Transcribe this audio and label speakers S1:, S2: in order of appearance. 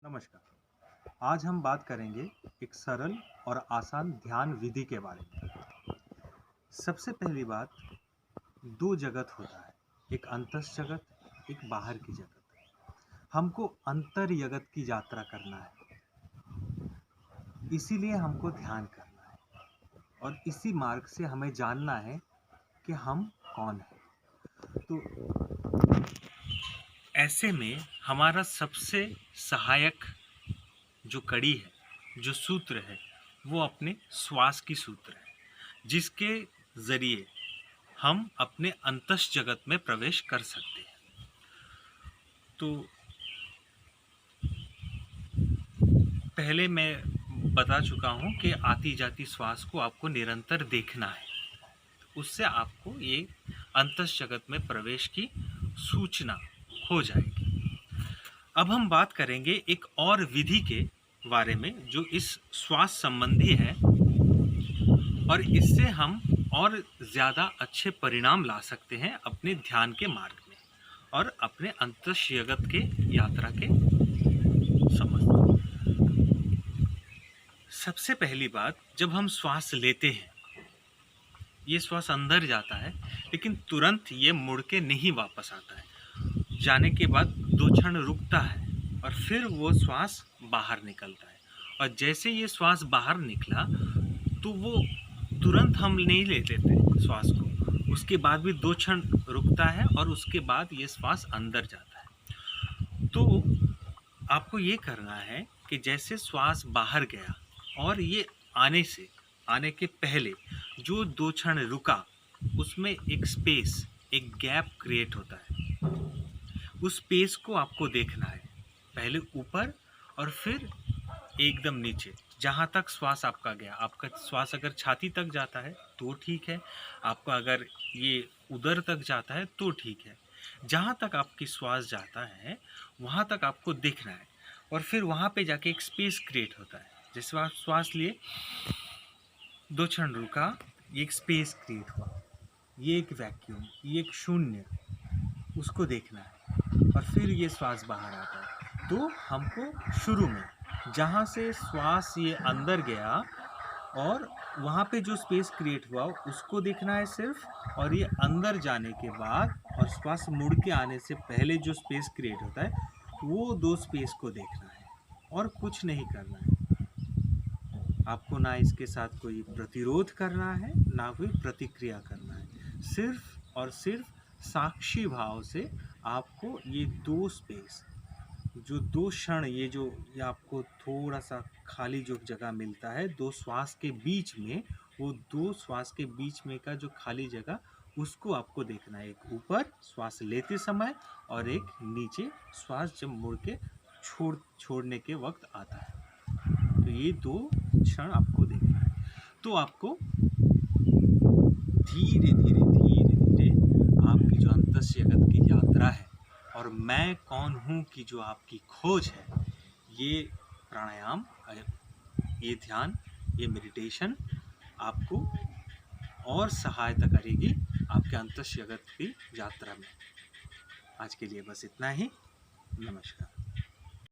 S1: नमस्कार। आज हम बात करेंगे एक सरल और आसान ध्यान विधि के बारे में। सबसे पहली बात, दो जगत होता है, एक अंतस जगत, एक बाहर की जगत। हमको अंतर जगत की यात्रा करना है, इसीलिए हमको ध्यान करना है और इसी मार्ग से हमें जानना है कि हम कौन हैं। तो ऐसे में हमारा सबसे सहायक जो कड़ी है, जो सूत्र है, वो अपने श्वास की सूत्र है, जिसके ज़रिए हम अपने अंतस जगत में प्रवेश कर सकते हैं। तो पहले मैं बता चुका हूँ कि आती जाती श्वास को आपको निरंतर देखना है, उससे आपको ये अंतस जगत में प्रवेश की सूचना हो जाएगी। अब हम बात करेंगे एक और विधि के बारे में जो इस श्वास संबंधी है और इससे हम और ज़्यादा अच्छे परिणाम ला सकते हैं अपने ध्यान के मार्ग में और अपने अंतस जगत के यात्रा के संबंध। सबसे पहली बात, जब हम श्वास लेते हैं, ये श्वास अंदर जाता है लेकिन तुरंत ये मुड़ के नहीं वापस आता है। जाने के बाद 2 क्षण रुकता है और फिर वो श्वास बाहर निकलता है। और जैसे ये श्वास बाहर निकला तो वो तुरंत हम नहीं ले लेते श्वास को, उसके बाद भी 2 क्षण रुकता है और उसके बाद ये श्वास अंदर जाता है। तो आपको ये करना है कि जैसे श्वास बाहर गया और ये आने के पहले जो 2 क्षण रुका, उसमें एक स्पेस, एक गैप क्रिएट होता है। उस स्पेस को आपको देखना है, पहले ऊपर और फिर एकदम नीचे, जहाँ तक श्वास आपका गया। आपका श्वास अगर छाती तक जाता है तो ठीक है, आपका अगर ये उदर तक जाता है तो ठीक है। जहाँ तक आपकी श्वास जाता है वहाँ तक आपको देखना है और फिर वहाँ पे जाके एक स्पेस क्रिएट होता है। जैसे आप श्वास लिए, 2 क्षण रुका, ये एक स्पेस क्रिएट हुआ, ये एक वैक्यूम, ये एक शून्य, उसको देखना है और फिर ये श्वास बाहर आता है। तो हमको शुरू में जहाँ से श्वास ये अंदर गया और वहाँ पे जो स्पेस क्रिएट हुआ उसको देखना है सिर्फ, और ये अंदर जाने के बाद और श्वास मुड़ के आने से पहले जो स्पेस क्रिएट होता है वो 2 स्पेस को देखना है और कुछ नहीं करना है। आपको ना इसके साथ कोई प्रतिरोध करना है, ना कोई प्रतिक्रिया करना है। सिर्फ और सिर्फ साक्षी भाव से आपको ये 2 स्पेस, जो 2 क्षण, ये आपको थोड़ा सा खाली जो जगह मिलता है 2 श्वास के बीच में, वो 2 श्वास के बीच में का जो खाली जगह, उसको आपको देखना है। एक ऊपर श्वास लेते समय और एक नीचे श्वास जब मुड़ के छोड़ने के वक्त आता है। तो ये 2 क्षण आपको देखना है। तो आपको धीरे धीरे आपकी जो अंतस जगत की यात्रा है और मैं कौन हूँ की जो आपकी खोज है, ये प्राणायाम, ये ध्यान, ये मेडिटेशन आपको और सहायता करेगी आपके अंतस जगत की यात्रा में। आज के लिए बस इतना ही। नमस्कार।